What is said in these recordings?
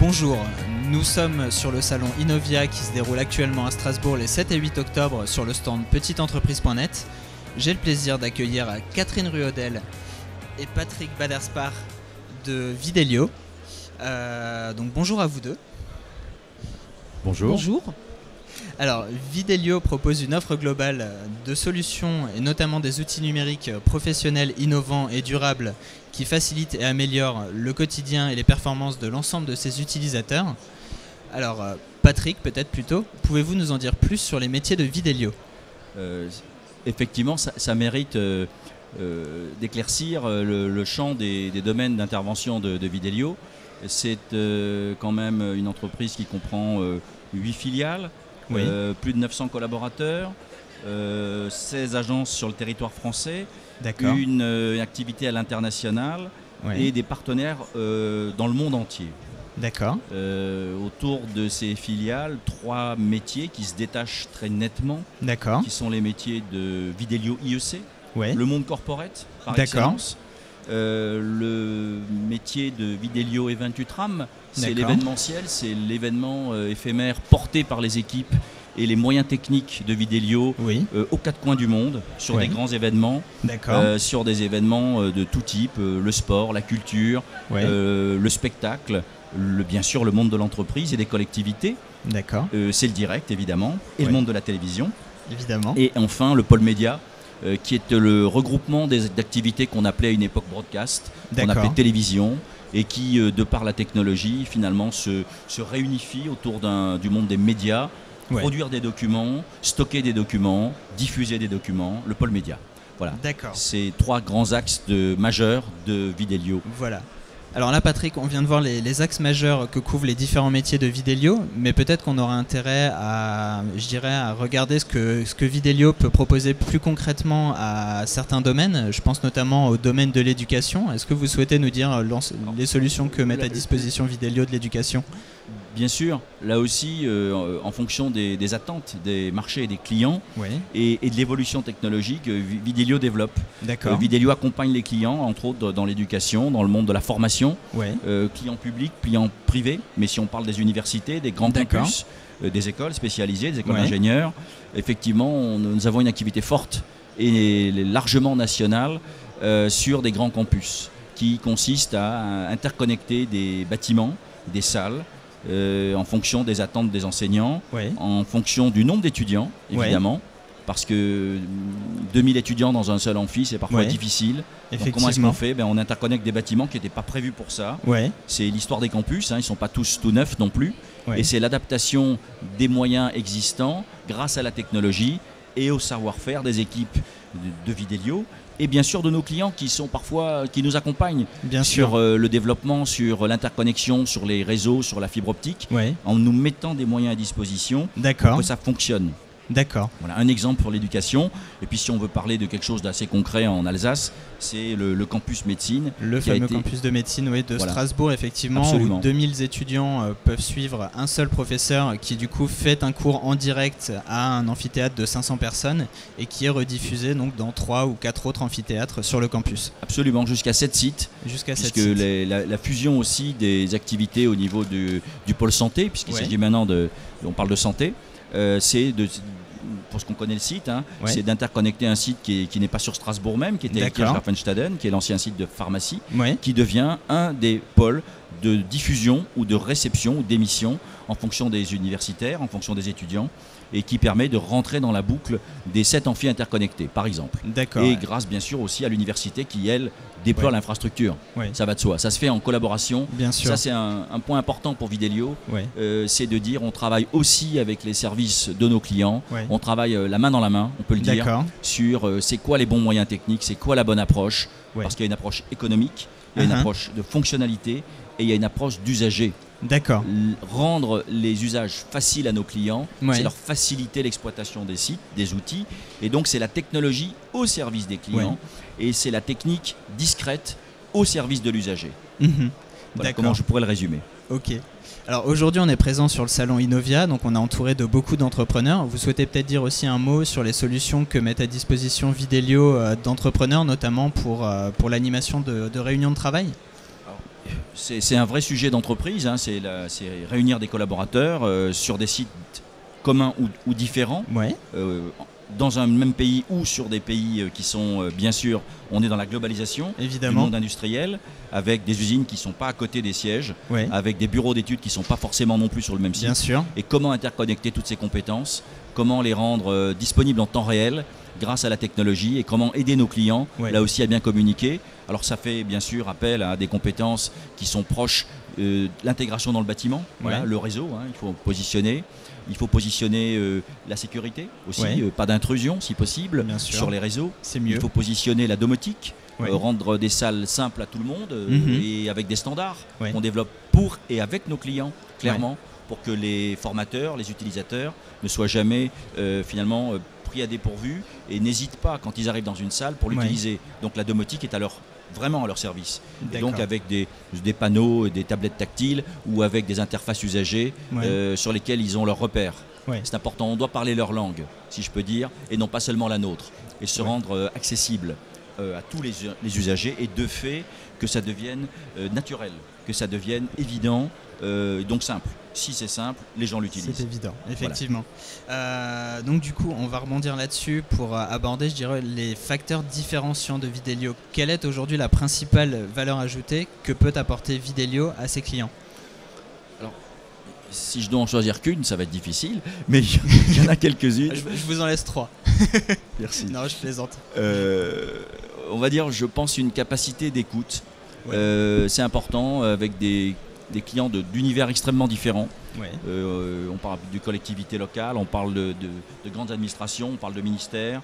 Bonjour, nous sommes sur le salon Innovia qui se déroule actuellement à Strasbourg les 7 et 8 octobre sur le stand petiteentreprise.net. J'ai le plaisir d'accueillir Catherine Ruodel et Patrick Baderspar de Videlio. Donc bonjour à vous deux. Bonjour. Bonjour. Alors, Videlio propose une offre globale de solutions et notamment des outils numériques professionnels, innovants et durables qui facilitent et améliorent le quotidien et les performances de l'ensemble de ses utilisateurs. Alors, Patrick, peut-être plutôt, pouvez-vous nous en dire plus sur les métiers de Videlio ? Effectivement, ça mérite d'éclaircir le champ des domaines d'intervention de Videlio. C'est quand même une entreprise qui comprend 8 filiales. Oui. Plus de 900 collaborateurs, 16 agences sur le territoire français, D'accord. une activité à l'international et des partenaires dans le monde entier. D'accord. Autour de ces filiales, 3 métiers qui se détachent très nettement, D'accord. qui sont les métiers de Videlio IEC, Oui. le monde corporate par D'accord. excellence, le métier de Videlio Event Utram, c'est D'accord. l'événementiel, c'est l'événement éphémère porté par les équipes et les moyens techniques de Videlio Oui. aux 4 coins du monde, sur Oui. des grands événements, D'accord. sur des événements de tout type, le sport, la culture, Oui. le spectacle, bien sûr le monde de l'entreprise et des collectivités, D'accord. c'est le direct évidemment, et Oui. le monde de la télévision. Évidemment. Et enfin le pôle média, qui est le regroupement d'activités qu'on appelait à une époque broadcast, qu'on D'accord. appelait télévision, et qui, de par la technologie, finalement se réunifie autour du monde des médias, Ouais. produire des documents, stocker des documents, diffuser des documents, le pôle média. Voilà. D'accord. C'est 3 grands axes majeurs de Videlio. Voilà. Alors là, Patrick, on vient de voir les axes majeurs que couvrent les différents métiers de Videlio, mais peut-être qu'on aura intérêt à regarder ce que Videlio peut proposer plus concrètement à certains domaines. Je pense notamment au domaine de l'éducation. Est-ce que vous souhaitez nous dire les solutions que met à disposition Videlio de l'éducation ? Bien sûr, là aussi, en fonction des attentes des marchés et des clients, Oui. et de l'évolution technologique, Videlio développe. D'accord. Videlio accompagne les clients, entre autres dans l'éducation, dans le monde de la formation, Oui. clients publics, clients privés, mais si on parle des universités, des grands D'accord. campus, des écoles spécialisées, des écoles Ouais. d'ingénieurs, effectivement, nous avons une activité forte et largement nationale sur des grands campus qui consistent à interconnecter des bâtiments, des salles, en fonction des attentes des enseignants, Oui. en fonction du nombre d'étudiants, évidemment, parce que 2000 étudiants dans un seul amphi, c'est parfois Ouais. difficile. Donc Effectivement. comment est-ce qu'on fait ? On interconnecte des bâtiments qui n'étaient pas prévus pour ça. Oui. C'est l'histoire des campus, ils ne sont pas tous tout neufs non plus. Ouais. Et c'est l'adaptation des moyens existants grâce à la technologie et au savoir-faire des équipes de Videlio. Et bien sûr de nos clients qui nous accompagnent Bien sur sûr. le développement, sur l'interconnexion, sur les réseaux, sur la fibre optique, Oui. en nous mettant des moyens à disposition pour D'accord. que ça fonctionne. D'accord. Voilà un exemple pour l'éducation. Et puis si on veut parler de quelque chose d'assez concret en Alsace, c'est le campus médecine. Le qui a fameux été- campus de médecine de Voilà. Strasbourg, effectivement, Absolument. où 2000 étudiants peuvent suivre un seul professeur qui du coup fait un cours en direct à un amphithéâtre de 500 personnes et qui est rediffusé donc dans 3 ou 4 autres amphithéâtres sur le campus. Absolument, jusqu'à 7 sites. Jusqu'à cette Puisque la fusion aussi des activités au niveau du pôle santé, puisqu'il Ouais. s'agit maintenant on parle de santé, c'est pour ce qu'on connaît le site, Ouais. c'est d'interconnecter un site qui n'est pas sur Strasbourg même, qui était à D'accord. Kirchhoffenstaden, qui est l'ancien site de pharmacie, Oui. qui devient un des pôles de diffusion ou de réception ou d'émission en fonction des universitaires, en fonction des étudiants, et qui permet de rentrer dans la boucle des 7 amphis interconnectés, par exemple. D'accord. Et ouais. grâce bien sûr aussi à l'université qui, elle, déploie Ouais. l'infrastructure. Ouais. Ça va de soi. Ça se fait en collaboration. Bien sûr. Ça, c'est un point important pour Videlio. Ouais. C'est de dire on travaille aussi avec les services de nos clients. Ouais. On travaille la main dans la main, on peut le dire, D'accord. sur c'est quoi les bons moyens techniques, c'est quoi la bonne approche. Ouais. Parce qu'il y a une approche économique, il y a une approche de fonctionnalité et il y a une approche d'usager. D'accord. Rendre les usages faciles à nos clients, Ouais. c'est leur faciliter l'exploitation des sites, des outils. Et donc, c'est la technologie au service des clients et c'est la technique discrète au service de l'usager. Mhm. Voilà D'accord. comment je pourrais le résumer. Ok. Alors aujourd'hui, on est présent sur le salon Innovia, donc on est entouré de beaucoup d'entrepreneurs. Vous souhaitez peut-être dire aussi un mot sur les solutions que met à disposition Videlio d'entrepreneurs, notamment pour l'animation de réunions de travail ? c'est un vrai sujet d'entreprise, hein, c'est réunir des collaborateurs sur des sites communs ou différents, Ouais. dans un même pays ou sur des pays qui sont, bien sûr, on est dans la globalisation Évidemment. du monde industriel, avec des usines qui ne sont pas à côté des sièges, Ouais. avec des bureaux d'études qui ne sont pas forcément non plus sur le même site. Bien sûr. Et comment interconnecter toutes ces compétences, comment les rendre disponibles en temps réel grâce à la technologie et comment aider nos clients, Ouais. là aussi, à bien communiquer. Alors ça fait bien sûr appel à des compétences qui sont proches de l'intégration dans le bâtiment, voilà, Ouais. le réseau, hein, il faut positionner. Il faut positionner la sécurité aussi, Ouais. pas d'intrusion si possible Bien sûr. sur les réseaux. C'est mieux. Il faut positionner la domotique, Ouais. rendre des salles simples à tout le monde Mhm. et avec des standards Ouais. qu'on développe pour et avec nos clients, clairement, pour que les formateurs, les utilisateurs ne soient jamais finalement pris à dépourvu et n'hésitent pas quand ils arrivent dans une salle pour l'utiliser. Donc la domotique est vraiment à leur service. Et donc avec des panneaux, des tablettes tactiles ou avec des interfaces usagées sur lesquelles ils ont leurs repères. Ouais. C'est important, on doit parler leur langue, si je peux dire, et non pas seulement la nôtre. Et se rendre accessible à tous les usagers et de fait que ça devienne naturel, que ça devienne évident, donc simple. Si c'est simple, les gens l'utilisent. C'est évident, effectivement. Voilà. Donc du coup, on va rebondir là-dessus pour aborder, je dirais, les facteurs différenciants de Videlio. Quelle est aujourd'hui la principale valeur ajoutée que peut apporter Videlio à ses clients? Alors, si je dois en choisir qu'une, ça va être difficile, mais il y en a quelques-unes. Je vous en laisse 3. Merci. Non, je plaisante. On va dire, je pense, une capacité d'écoute. Ouais. C'est important avec des clients d'univers extrêmement différents. Ouais. On parle de collectivités locales, on parle de grandes administrations, on parle de ministères,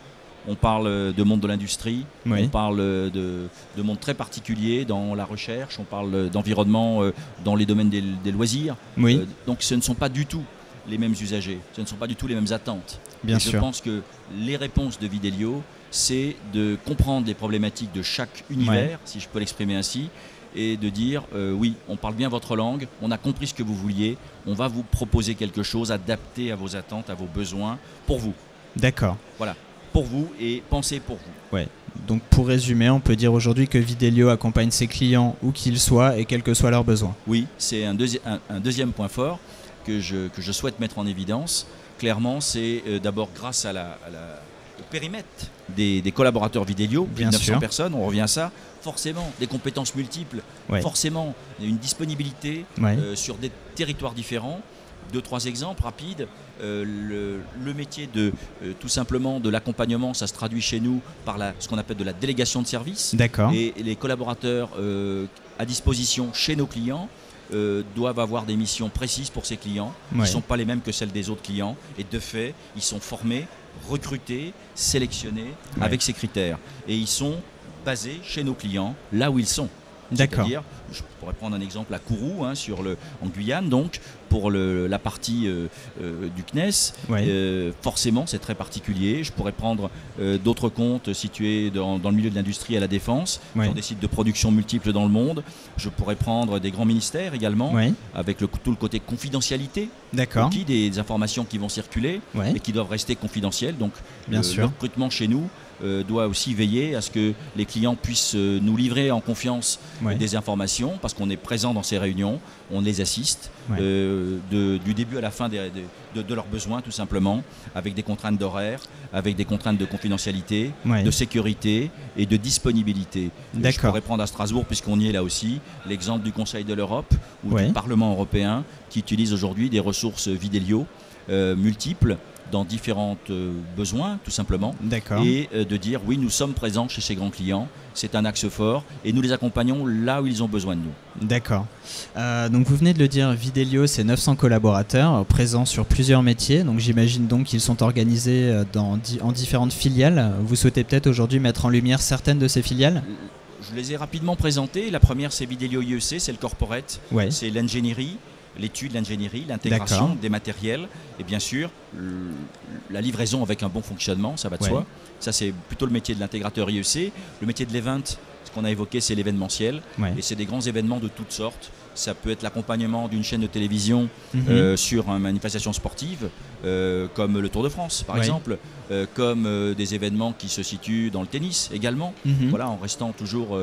on parle de monde de l'industrie, Oui. on parle de monde très particulier dans la recherche, on parle d'environnement dans les domaines des loisirs. Oui. Donc ce ne sont pas du tout les mêmes usagers, ce ne sont pas du tout les mêmes attentes. Bien sûr. Je pense que les réponses de Videlio, c'est de comprendre les problématiques de chaque univers, si je peux l'exprimer ainsi, et de dire oui, on parle bien votre langue, on a compris ce que vous vouliez, on va vous proposer quelque chose adapté à vos attentes, à vos besoins, pour vous. D'accord. Voilà, pour vous et pensez pour vous. Ouais. Donc pour résumer, on peut dire aujourd'hui que Videlio accompagne ses clients où qu'ils soient et quels que soient leurs besoins. Oui, c'est un deuxième point fort que je souhaite mettre en évidence. Clairement, c'est d'abord grâce au périmètre des collaborateurs Videlio, plus de 900 personnes, on revient à ça, forcément des compétences multiples, forcément une disponibilité sur des territoires différents. 2-3 exemples rapides. Le métier tout simplement de l'accompagnement, ça se traduit chez nous par ce qu'on appelle de la délégation de service. D'accord. Et les collaborateurs à disposition chez nos clients doivent avoir des missions précises pour ces clients qui ne sont pas les mêmes que celles des autres clients. Et de fait, ils sont formés, recrutés, sélectionnés avec ces critères. Et ils sont basés chez nos clients, là où ils sont. D'accord. C'est-à-dire, je pourrais prendre un exemple à Kourou, hein, en Guyane, donc, pour la partie du CNES. Forcément, c'est très particulier. Je pourrais prendre d'autres comptes situés dans le milieu de l'industrie à la défense, qui ont des sites de production multiples dans le monde. Je pourrais prendre des grands ministères également, avec tout le côté confidentialité. D'accord. Des informations qui vont circuler et qui doivent rester confidentielles. Donc, le recrutement chez nous doit aussi veiller à ce que les clients puissent nous livrer en confiance des informations, parce qu'on est présent dans ces réunions, on les assiste du début à la fin de leurs besoins, tout simplement, avec des contraintes d'horaire, avec des contraintes de confidentialité, de sécurité et de disponibilité. Je pourrais prendre à Strasbourg, puisqu'on y est là aussi, l'exemple du Conseil de l'Europe ou du Parlement européen qui utilise aujourd'hui des ressources Videlio multiples dans différents besoins, tout simplement. Et de dire, oui, nous sommes présents chez ces grands clients, c'est un axe fort, et nous les accompagnons là où ils ont besoin de nous. D'accord. Donc vous venez de le dire, Videlio, c'est 900 collaborateurs présents sur plusieurs métiers, donc j'imagine donc qu'ils sont organisés en différentes filiales. Vous souhaitez peut-être aujourd'hui mettre en lumière certaines de ces filiales ? Je les ai rapidement présentées. La première, c'est Videlio IEC, c'est le corporate, c'est l'ingénierie, l'étude, l'ingénierie, l'intégration des matériels et bien sûr la livraison avec un bon fonctionnement, ça va de soi. Ça, c'est plutôt le métier de l'intégrateur IEC. Le métier de l'event, ce qu'on a évoqué, c'est l'événementiel et c'est des grands événements de toutes sortes. ça peut être l'accompagnement d'une chaîne de télévision sur une manifestation sportive, comme le Tour de France par exemple, comme des événements qui se situent dans le tennis également, voilà, en restant toujours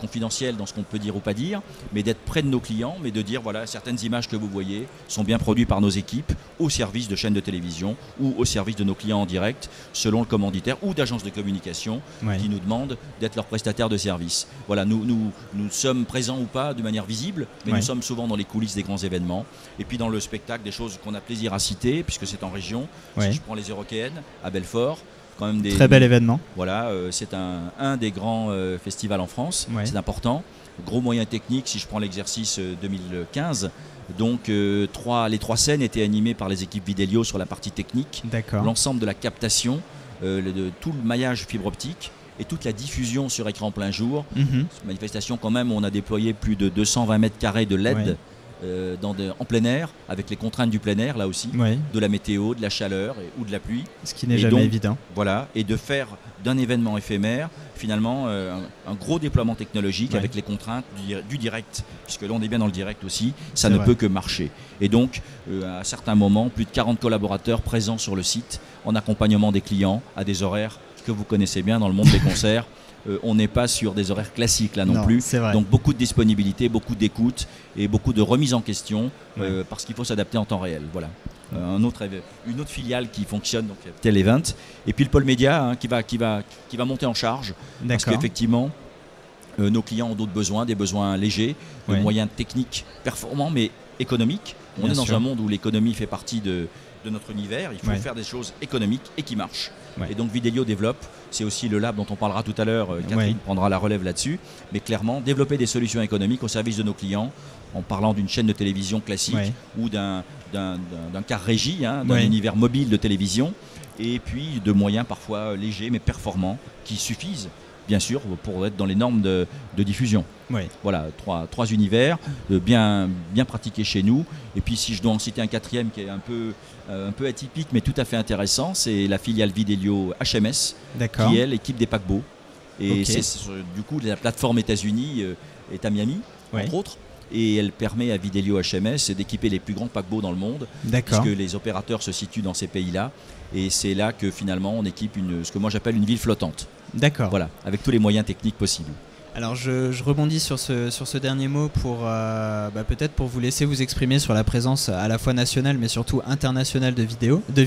confidentiel dans ce qu'on peut dire ou pas dire, mais d'être près de nos clients, mais de dire voilà, certaines images que vous voyez sont bien produites par nos équipes au service de chaînes de télévision ou au service de nos clients en direct, selon le commanditaire ou d'agences de communication qui nous demandent d'être leur prestataire de service. Voilà, nous sommes présents ou pas de manière visible, mais nous sommes souvent dans les coulisses des grands événements. Et puis dans le spectacle, des choses qu'on a plaisir à citer, puisque c'est en région. Si je prends les Eurokéennes à Belfort, quand même très bel événement. Voilà, c'est un des grands festivals en France, c'est important. Gros moyens techniques, si je prends l'exercice 2015. Donc les 3 scènes étaient animées par les équipes Videlio sur la partie technique. L'ensemble de la captation, de tout le maillage fibre optique et toute la diffusion sur écran plein jour. Manifestation quand même, on a déployé plus de 220 mètres carrés de LED en plein air, avec les contraintes du plein air là aussi, de la météo, de la chaleur ou de la pluie. Ce qui n'est jamais évident. Voilà, et de faire d'un événement éphémère finalement un gros déploiement technologique avec les contraintes du direct, puisque là on est bien dans le direct aussi, ça ne peut que marcher. Et donc à certains moments, plus de 40 collaborateurs présents sur le site en accompagnement des clients à des horaires que vous connaissez bien dans le monde des concerts. On n'est pas sur des horaires classiques là non plus. Donc beaucoup de disponibilité, beaucoup d'écoute et beaucoup de remise en question parce qu'il faut s'adapter en temps réel. Voilà. Une autre filiale qui fonctionne, donc Televent. Et puis le pôle média qui va monter en charge parce qu'effectivement nos clients ont d'autres besoins, des besoins légers, de moyens techniques performants mais économiques. On est dans un monde où l'économie fait partie de notre univers, il faut faire des choses économiques et qui marchent. Et donc Videlio développe, c'est aussi le lab dont on parlera tout à l'heure, Catherine prendra la relève là-dessus, mais clairement développer des solutions économiques au service de nos clients en parlant d'une chaîne de télévision classique ou d'un car régie, d'un univers mobile de télévision, et puis de moyens parfois légers mais performants qui suffisent bien sûr pour être dans les normes de diffusion. Voilà, trois univers bien pratiqués chez nous. Et puis si je dois en citer un quatrième qui est un peu atypique mais tout à fait intéressant, c'est la filiale Videlio HMS qui est l'équipe des paquebots. Et du coup la plateforme États-Unis est à Miami entre autres. Et elle permet à Videlio HMS d'équiper les plus grands paquebots dans le monde, puisque les opérateurs se situent dans ces pays-là. Et c'est là que finalement on équipe ce que moi j'appelle une ville flottante. Voilà, avec tous les moyens techniques possibles. Alors je rebondis sur ce dernier mot pour peut-être pour vous laisser vous exprimer sur la présence à la fois nationale mais surtout internationale de Videlio. Donc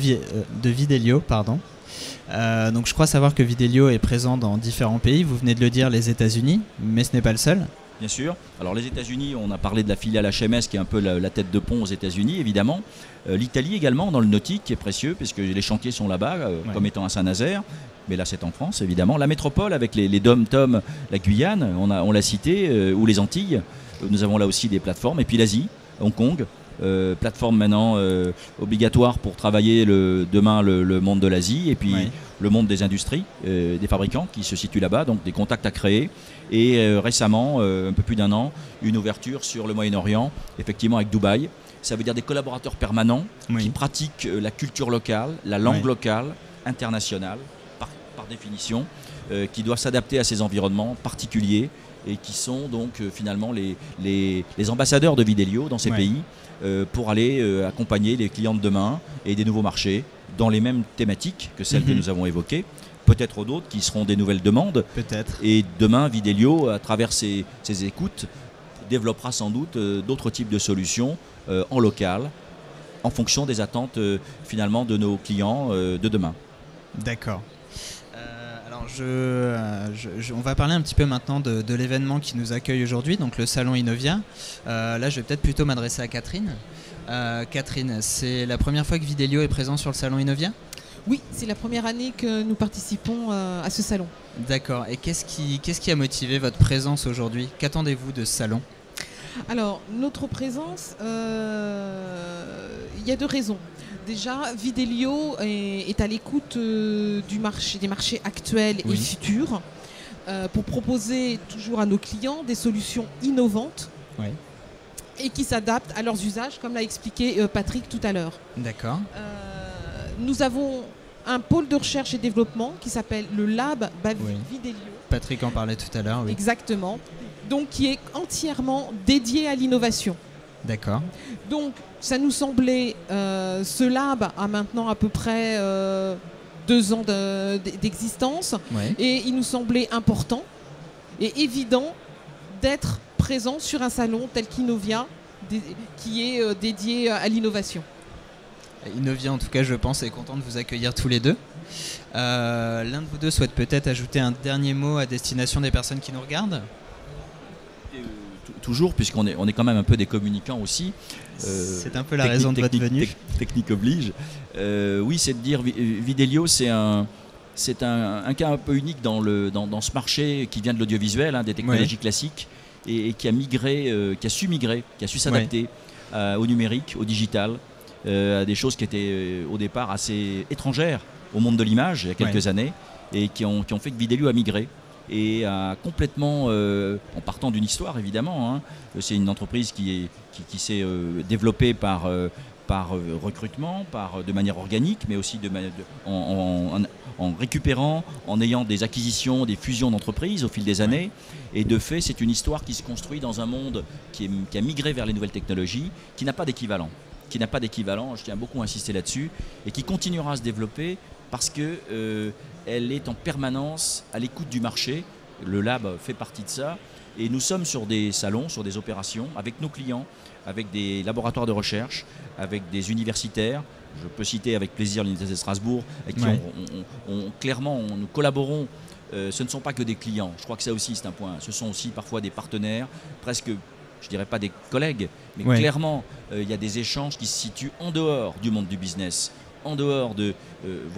je crois savoir que Videlio est présent dans différents pays. Vous venez de le dire, les États-Unis, mais ce n'est pas le seul. Bien sûr. Alors les États-Unis, on a parlé de la filiale HMS qui est un peu la tête de pont aux États-Unis, évidemment. L'Italie également, dans le nautique, qui est précieux, puisque les chantiers sont là-bas, comme étant à Saint-Nazaire. Mais là, c'est en France, évidemment. La métropole, avec les DOM-TOM, la Guyane, on l'a cité, ou les Antilles. Nous avons là aussi des plateformes. Et puis l'Asie, Hong Kong. Plateforme maintenant obligatoire pour travailler demain le monde de l'Asie et puis le monde des industries, des fabricants qui se situent là-bas, donc des contacts à créer. Et récemment, un peu plus d'1 an, une ouverture sur le Moyen-Orient, effectivement avec Dubaï. Ça veut dire des collaborateurs permanents qui pratiquent la culture locale, la langue locale, internationale, par définition, qui doivent s'adapter à ces environnements particuliers et qui sont donc finalement les ambassadeurs de Videlio dans ces pays pour aller accompagner les clients de demain et des nouveaux marchés dans les mêmes thématiques que celles que nous avons évoquées. Peut-être d'autres qui seront des nouvelles demandes. Et demain, Videlio, à travers ses écoutes, développera sans doute d'autres types de solutions en local, en fonction des attentes finalement de nos clients de demain. D'accord. On va parler un petit peu maintenant de l'événement qui nous accueille aujourd'hui, donc le salon Innovia. Là, je vais peut-être plutôt m'adresser à Catherine. Catherine, c'est la première fois que Videlio est présent sur le salon Innovia ? Oui, c'est la première année que nous participons à ce salon. D'accord. Et qu'est-ce qui a motivé votre présence aujourd'hui ? Qu'attendez-vous de ce salon ? Alors, notre présence, il y a 2 raisons. Déjà, Videlio est à l'écoute des marchés actuels et futurs pour proposer toujours à nos clients des solutions innovantes et qui s'adaptent à leurs usages, comme l'a expliqué Patrick tout à l'heure. D'accord. Nous avons un pôle de recherche et développement qui s'appelle le Lab Videlio. Patrick en parlait tout à l'heure. Exactement. donc qui est entièrement dédié à l'innovation. D'accord. Donc ça nous semblait, ce lab a maintenant à peu près 2 ans d'existence, Ouais. et il nous semblait important et évident d'être présent sur un salon tel qu'Innovia, qui est dédié à l'innovation. Innovia, en tout cas, je pense, est content de vous accueillir tous les deux. L'un de vous deux souhaite peut-être ajouter un dernier mot à destination des personnes qui nous regardent. Toujours, puisqu'on est quand même un peu des communicants aussi. C'est un peu la raison de votre venue. Technique oblige. Oui, c'est de dire, Videlio, c'est un cas un peu unique dans ce marché qui vient de l'audiovisuel, hein, des technologies classiques, et qui a migré, qui a su s'adapter au numérique, au digital, à des choses qui étaient au départ assez étrangères au monde de l'image il y a quelques années, et qui ont fait que Videlio a migré et a complètement, en partant d'une histoire évidemment, hein, c'est une entreprise qui s'est développée par recrutement, de manière organique, mais aussi en récupérant, en ayant des acquisitions, des fusions d'entreprises au fil des années. Et de fait, c'est une histoire qui se construit dans un monde qui a migré vers les nouvelles technologies, qui n'a pas d'équivalent. Je tiens beaucoup à insister là-dessus, et qui continuera à se développer parce qu'elle est en permanence à l'écoute du marché. Le lab fait partie de ça. Et nous sommes sur des salons, sur des opérations, avec nos clients, avec des laboratoires de recherche, avec des universitaires. Je peux citer avec plaisir l'Université de Strasbourg, avec qui nous collaborons. Ce ne sont pas que des clients, je crois que ça aussi c'est un point. Ce sont aussi parfois des partenaires, presque, je dirais pas des collègues, mais clairement, il y a des échanges qui se situent en dehors du monde du business, en dehors de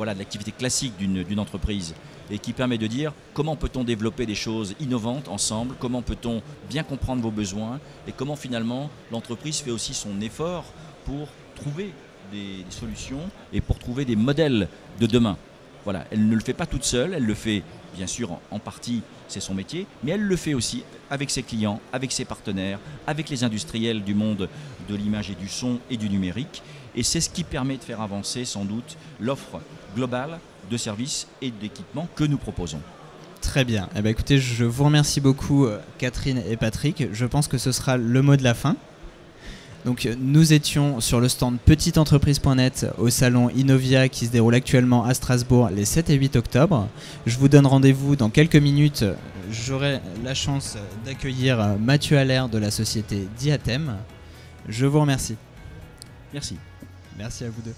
l'activité classique d'une entreprise, et qui permet de dire comment peut-on développer des choses innovantes ensemble, comment peut-on bien comprendre vos besoins, et comment finalement l'entreprise fait aussi son effort pour trouver des solutions et pour trouver des modèles de demain. Voilà, elle ne le fait pas toute seule, elle le fait bien sûr en partie, c'est son métier, mais elle le fait aussi avec ses clients, avec ses partenaires, avec les industriels du monde de l'image et du son et du numérique. Et c'est ce qui permet de faire avancer sans doute l'offre globale de services et d'équipements que nous proposons. Très bien. Eh bien, écoutez, je vous remercie beaucoup Catherine et Patrick. Je pense que ce sera le mot de la fin. Donc, nous étions sur le stand petiteentreprise.net au salon Innovia qui se déroule actuellement à Strasbourg les 7 et 8 octobre. Je vous donne rendez-vous dans quelques minutes. J'aurai la chance d'accueillir Mathieu Allaire de la société Diatem. Je vous remercie. Merci. Merci à vous deux.